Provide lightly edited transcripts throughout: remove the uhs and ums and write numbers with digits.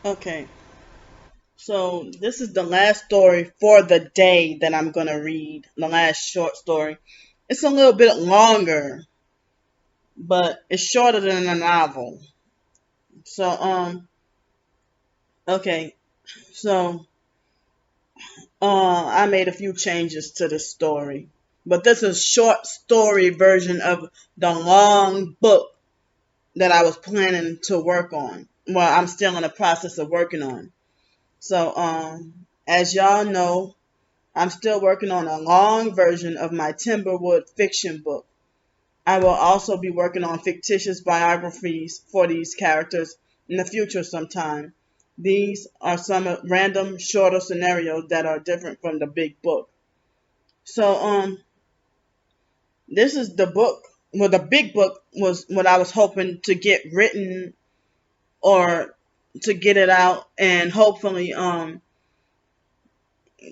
Okay, so this is the last story for the day that I'm gonna read. The last short story. It's a little bit longer, but it's shorter than a novel. So okay, so I made a few changes to the story, but this is short story version of the long book that I was planning to work on. Well, I'm still in the process of working on. So as y'all know, I'm still working on a long version of my Timberwood fiction book. I will also be working on fictitious biographies for these characters in the future sometime. These are some random shorter scenarios that are different from the big book. So this is the book. Well, the big book was what I was hoping to get written or to get it out and hopefully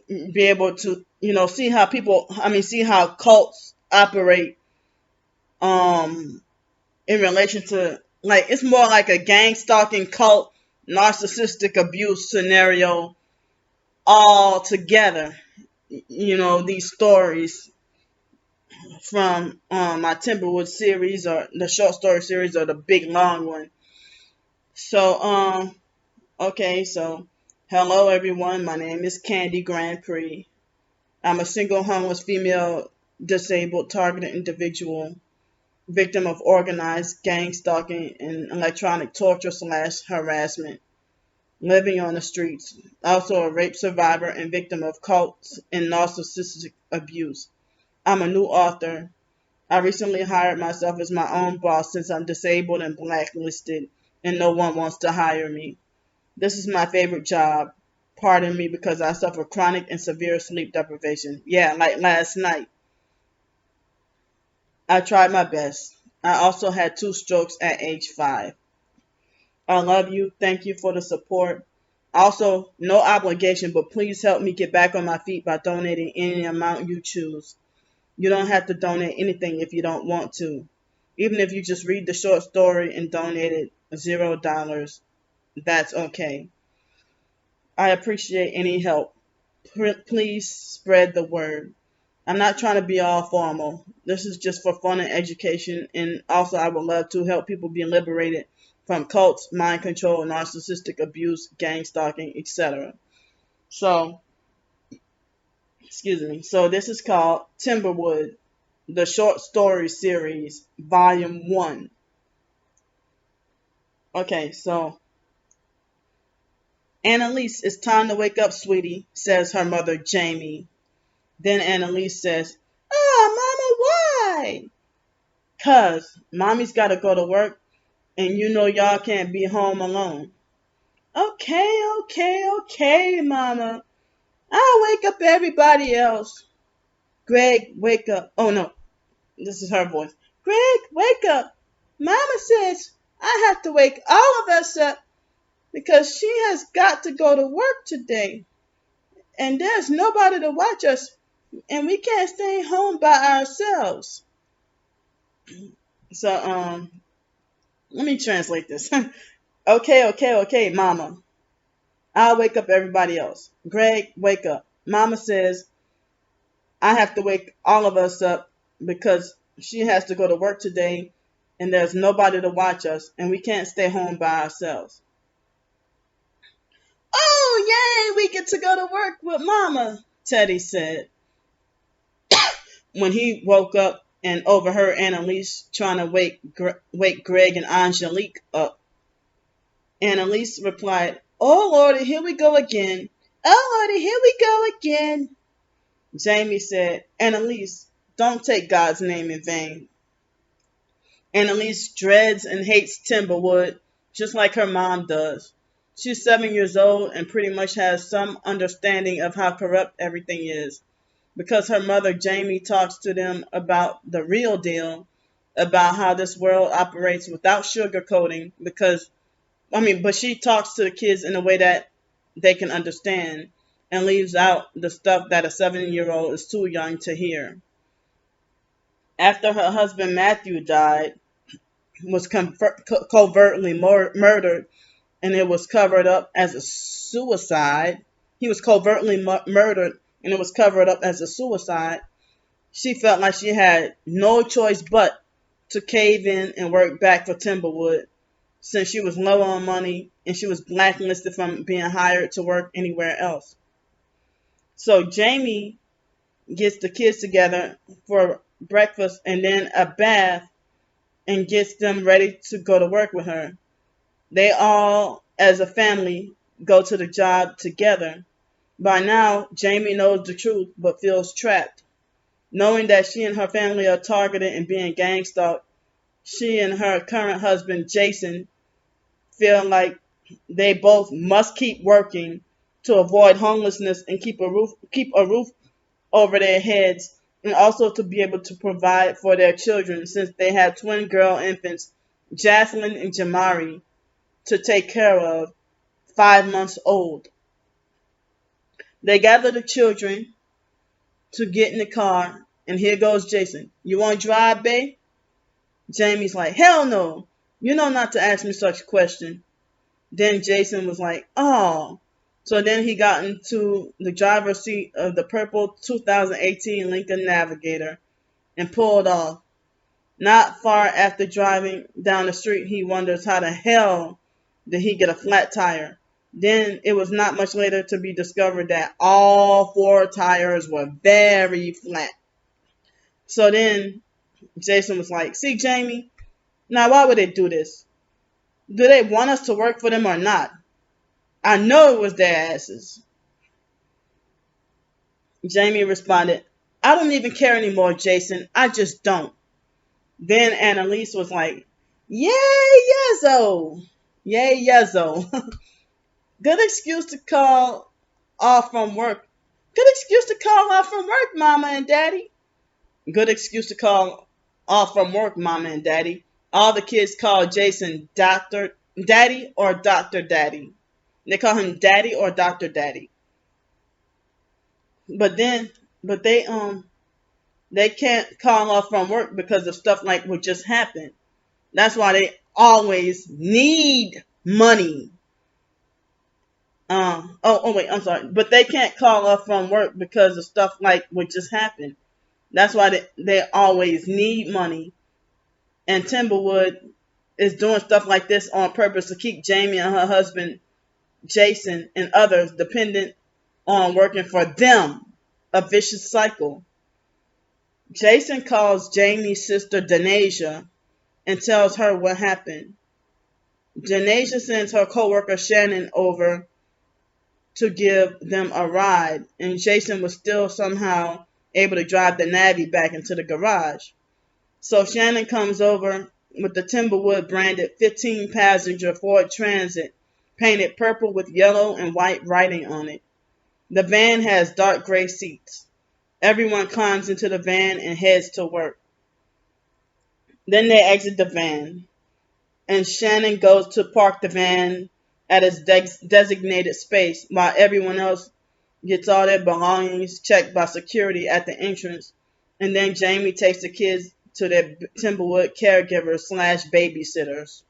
be able to see how see how cults operate um in relation to, like, it's more like a gang stalking cult narcissistic abuse scenario all together. These stories from my Timberwood series, or the short story series, or the big long one. So okay, so hello everyone, my name is Candy Grand Prix. I'm a single homeless female disabled targeted individual, victim of organized gang stalking and electronic torture slash harassment, living on the streets. Also a rape survivor and victim of cults and narcissistic abuse. I'm a new author. I recently hired myself as my own boss since I'm disabled and blacklisted and no one wants to hire me. This is my favorite job. Pardon me because I suffer chronic and severe sleep deprivation. Yeah, like last night. I tried my best. I also had 2 strokes at age 5. I love you. Thank you for the support. Also, no obligation, but please help me get back on my feet by donating any amount you choose. You don't have to donate anything if you don't want to. Even if you just read the short story and donated $0, that's okay. I appreciate any help. Please spread the word. I'm not trying to be all formal. This is just for fun and education, and also I would love to help people be liberated from cults, mind control, narcissistic abuse, gang stalking, etc. So, excuse me. So this is called Timberwood, the short story series, volume 1. Okay, so Annalise, it's time to wake up, sweetie, says her mother, Jamie. Then Annalise says, "Oh, Mama, why?" "'Cause Mommy's got to go to work and you know y'all can't be home alone." "Okay, okay, okay, Mama. I'll wake up everybody else." "Greg, wake up." Oh no, this is her voice. "Greg, wake up. Mama says I have to wake all of us up because she has got to go to work today. And there's nobody to watch us and we can't stay home by ourselves." So let me translate this. "Okay, okay, okay, Mama. I'll wake up everybody else. Greg, wake up. Mama says I have to wake all of us up because she has to go to work today and there's nobody to watch us and we can't stay home by ourselves." "Oh, yay, we get to go to work with Mama," Teddy said when he woke up and overheard Annalise trying to wake Greg and Angelique up. Annalise replied, "Oh, Lordy, here we go again. Oh, Lordy, here we go again." Jamie said, "Annalise, don't take God's name in vain." Annalise dreads and hates Timberwood, just like her mom does. She's 7 years old and pretty much has some understanding of how corrupt everything is, because her mother Jamie talks to them about the real deal, about how this world operates without sugarcoating, but she talks to the kids in a way that they can understand and leaves out the stuff that a 7-year-old is too young to hear. After her husband Matthew died, was covertly murdered, and it was covered up as a suicide. He was covertly murdered, and it was covered up as a suicide. She felt like she had no choice but to cave in and work back for Timberwood since she was low on money and she was blacklisted from being hired to work anywhere else. So Jamie gets the kids together for breakfast and then a bath and gets them ready to go to work with her. They all, as a family, go to the job together. By now, Jamie knows the truth but feels trapped. Knowing that she and her family are targeted and being gang stalked, she and her current husband, Jason, feel like they both must keep working to avoid homelessness and keep a roof over their heads, and also to be able to provide for their children since they had twin girl infants, Jocelyn and Jamari, to take care of, 5 months old. They gather the children to get in the car, and here goes Jason. You want to drive, babe? Jamie's like, hell no. You know not to ask me such a question. Then Jason was like, oh. So then he got into the driver's seat of the purple 2018 Lincoln Navigator and pulled off. Not far after driving down the street, he wonders how the hell did he get a flat tire. Then it was not much later to be discovered that all four tires were very flat. So then Jason was like, see, Jamie, now why would they do this? Do they want us to work for them or not? I know it was their asses. Jamie responded, I don't even care anymore, Jason. I just don't. Then Annalise was like, yay, yezzo. Yay, yezzo. Good excuse to call off from work. Good excuse to call off from work, Mama and Daddy. Good excuse to call off from work, Mama and Daddy. All the kids call Jason Dr. Daddy or Dr. Daddy. They call him Daddy or Dr. Daddy. But then, but they can't call off from work because of stuff like what just happened. That's why they always need money. Wait, I'm sorry. But they can't call off from work because of stuff like what just happened. That's why they always need money. And Timberwood is doing stuff like this on purpose to keep Jamie and her husband, Jason, and others dependent on working for them. A vicious cycle. Jason calls Jamie's sister Denasia and tells her what happened. Denasia sends her coworker Shannon over to give them a ride, and Jason was still somehow able to drive the Navy back into the garage. So Shannon comes over with the Timberwood branded 15-passenger Ford Transit painted purple with yellow and white writing on it. The van has dark gray seats. Everyone climbs into the van and heads to work. Then they exit the van, and Shannon goes to park the van at its designated space while everyone else gets all their belongings checked by security at the entrance. And then Jamie takes the kids to their Timberwood caregivers / babysitters.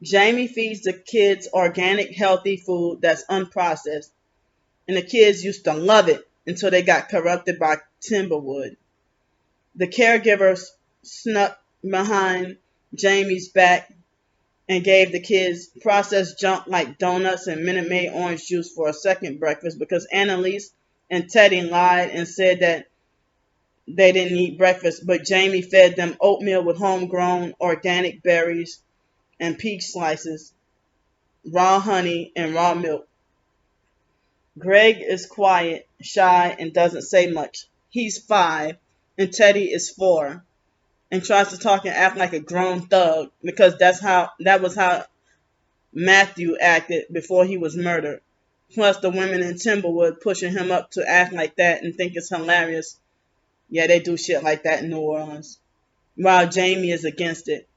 Jamie feeds the kids organic, healthy food that's unprocessed, and the kids used to love it until they got corrupted by Timberwood. The caregivers snuck behind Jamie's back and gave the kids processed junk like donuts and Minute Maid orange juice for a second breakfast because Annalise and Teddy lied and said that they didn't eat breakfast, but Jamie fed them oatmeal with homegrown organic berries and peach slices, raw honey, and raw milk. Greg is quiet, shy, and doesn't say much. He's 5, and Teddy is 4, and tries to talk and act like a grown thug because that was how Matthew acted before he was murdered. Plus the women in Timberwood pushing him up to act like that and think it's hilarious. Yeah, they do shit like that in New Orleans. While Jamie is against it.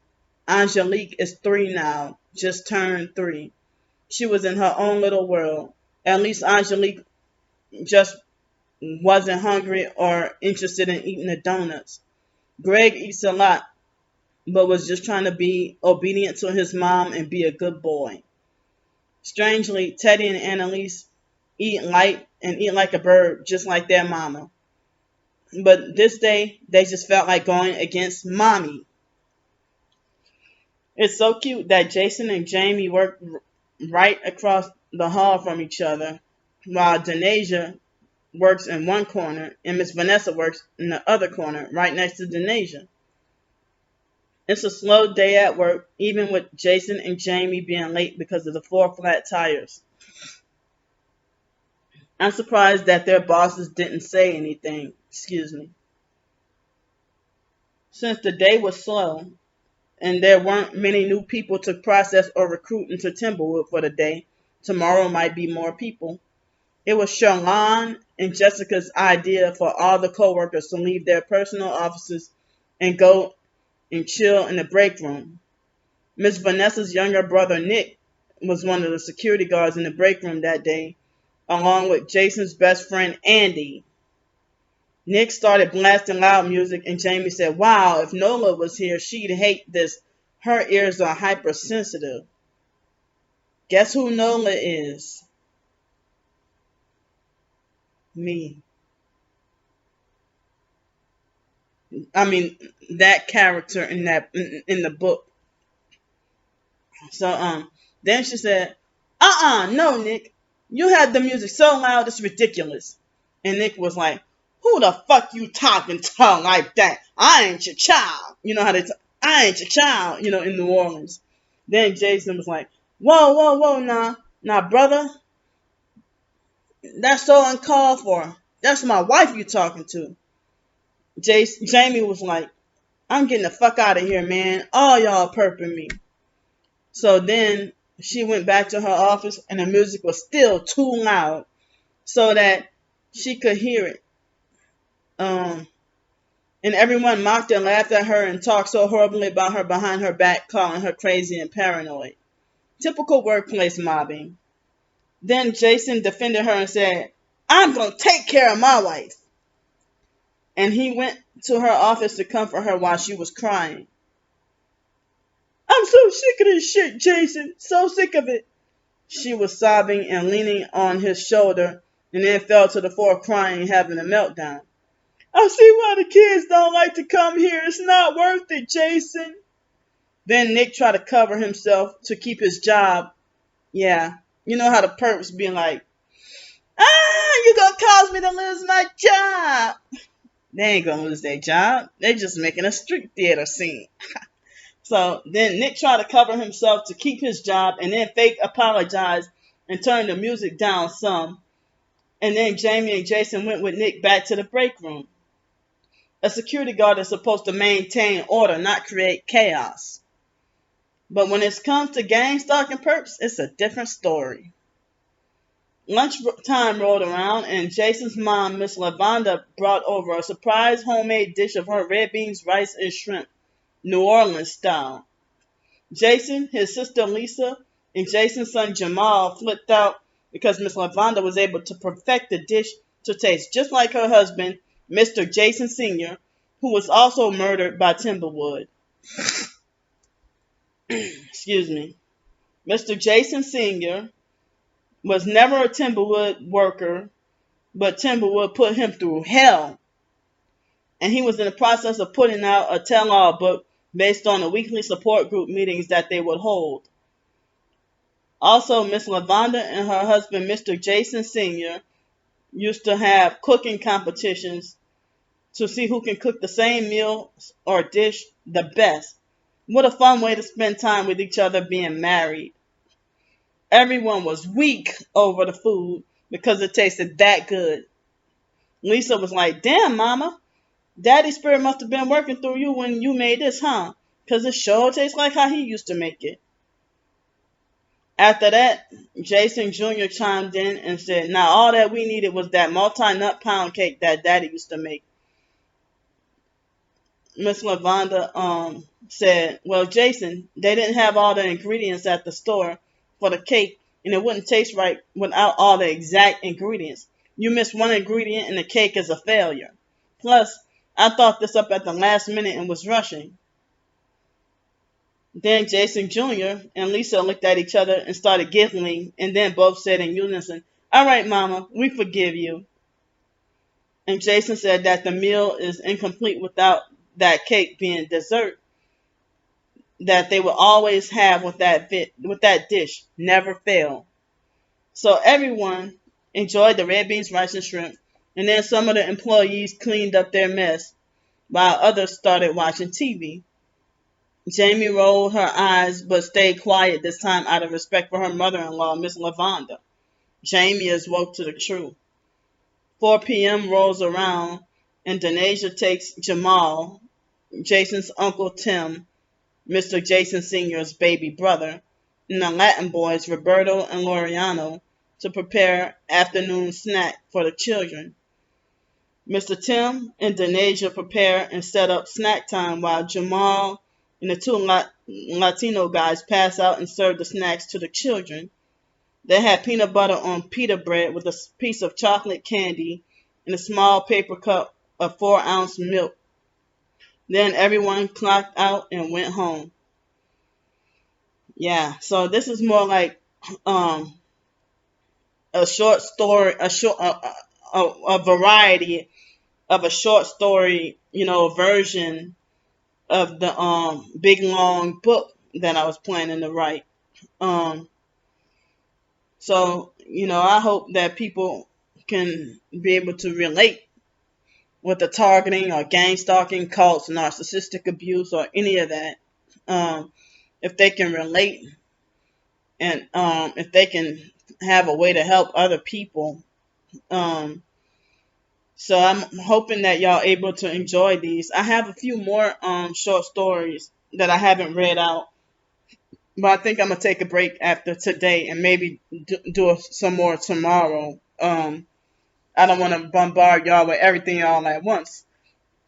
Angelique is 3 now, just turned 3. She was in her own little world. At least Angelique just wasn't hungry or interested in eating the donuts. Greg eats a lot, but was just trying to be obedient to his mom and be a good boy. Strangely, Teddy and Annalise eat light and eat like a bird, just like their mama. But this day, they just felt like going against mommy. It's so cute that Jason and Jamie work right across the hall from each other, while Denasia works in one corner and Miss Vanessa works in the other corner, right next to Denasia. It's a slow day at work, even with Jason and Jamie being late because of the four flat tires. I'm surprised that their bosses didn't say anything. Excuse me. Since the day was slow and there weren't many new people to process or recruit into Timberwood for the day, tomorrow might be more people. It was Shalon and Jessica's idea for all the coworkers to leave their personal offices and go and chill in the break room. Miss Vanessa's younger brother Nick was one of the security guards in the break room that day, along with Jason's best friend Andy. Nick started blasting loud music, and Jamie said, "Wow, if Nola was here, she'd hate this. Her ears are hypersensitive." Guess who Nola is? Me. I mean, that character in the book. So then she said, no, Nick. You had the music so loud it's ridiculous. And Nick was like, "Who the fuck you talking to like that? I ain't your child." You know how they talk, "I ain't your child," in New Orleans. Then Jason was like, "Whoa, whoa, whoa, nah, brother. That's so uncalled for. That's my wife you talking to." Jamie was like, "I'm getting the fuck out of here, man. All y'all perping me." So then she went back to her office and the music was still too loud so that she could hear it. Um, and everyone mocked and laughed at her and talked so horribly about her behind her back, calling her crazy and paranoid. Typical workplace mobbing. Then Jason defended her and said, "I'm going to take care of my wife." And he went to her office to comfort her while she was crying. "I'm so sick of this shit, Jason. So sick of it." She was sobbing and leaning on his shoulder and then fell to the floor crying and having a meltdown. "I see why the kids don't like to come here. It's not worth it, Jason." Then Nick tried to cover himself to keep his job. Yeah, you know how the perps be like, "You gonna cause me to lose my job." They ain't gonna lose their job. They just making a street theater scene. So then Nick tried to cover himself to keep his job and then fake apologize and turn the music down some. And then Jamie and Jason went with Nick back to the break room. A security guard is supposed to maintain order, not create chaos. But when it comes to gang stalking perps, it's a different story. Lunch time rolled around, and Jason's mom, Miss Lavonda, brought over a surprise homemade dish of her red beans, rice, and shrimp, New Orleans style. Jason, his sister Lisa, and Jason's son Jamal flipped out because Miss Lavonda was able to perfect the dish to taste just like her husband, Mr. Jason Sr., who was also murdered by Timberwood. Excuse me. Mr. Jason Sr. was never a Timberwood worker, but Timberwood put him through hell. And he was in the process of putting out a tell-all book based on the weekly support group meetings that they would hold. Also, Miss Lavonda and her husband, Mr. Jason Sr., used to have cooking competitions to see who can cook the same meal or dish the best. What a fun way to spend time with each other being married. Everyone was weak over the food because it tasted that good. Lisa was like, "Damn, Mama, Daddy's spirit must have been working through you when you made this, huh? Because it sure tastes like how he used to make it." After that, Jason Jr. chimed in and said, "Now all that we needed was that multi-nut pound cake that Daddy used to make." Miss Lavonda said, "Well, Jason, they didn't have all the ingredients at the store for the cake, and it wouldn't taste right without all the exact ingredients. You miss one ingredient and the cake is a failure. Plus, I thought this up at the last minute and was rushing." Then Jason Jr. and Lisa looked at each other and started giggling, and then both said in unison, "All right, Mama, we forgive you." And Jason said that the meal is incomplete without that cake being dessert that they will always have with with that dish, never fail. So everyone enjoyed the red beans, rice, and shrimp, and then some of the employees cleaned up their mess while others started watching TV. Jamie rolled her eyes but stayed quiet this time out of respect for her mother-in-law, Miss Lavonda. Jamie is woke to the truth. 4 p.m. rolls around and Denasia takes Jamal, Jason's uncle Tim, Mr. Jason Sr.'s baby brother, and the Latin boys Roberto and Loriano to prepare afternoon snack for the children. Mr. Tim and Denasia prepare and set up snack time while Jamal and the two Latino guys pass out and serve the snacks to the children. They had peanut butter on pita bread with a piece of chocolate candy and a small paper cup of 4-ounce milk. Then everyone clocked out and went home. Yeah, so this is more like um, a short story, a variety of a short story, version of the big long book that I was planning to write. Um, so I hope that people can be able to relate with the targeting or gang stalking, cults, narcissistic abuse, or any of that. Um, if they can relate and if they can have a way to help other people. Um, so I'm hoping that y'all able to enjoy these. I have a few more short stories that I haven't read out, but I think I'm gonna take a break after today and maybe do some more tomorrow. I don't want to bombard y'all with everything all at once,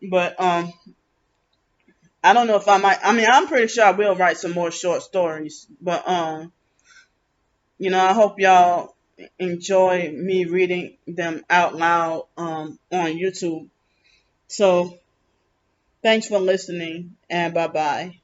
but I don't know if I might. I mean, I'm pretty sure I will write some more short stories, but I hope y'all enjoy me reading them out loud on YouTube. So thanks for listening, and bye bye.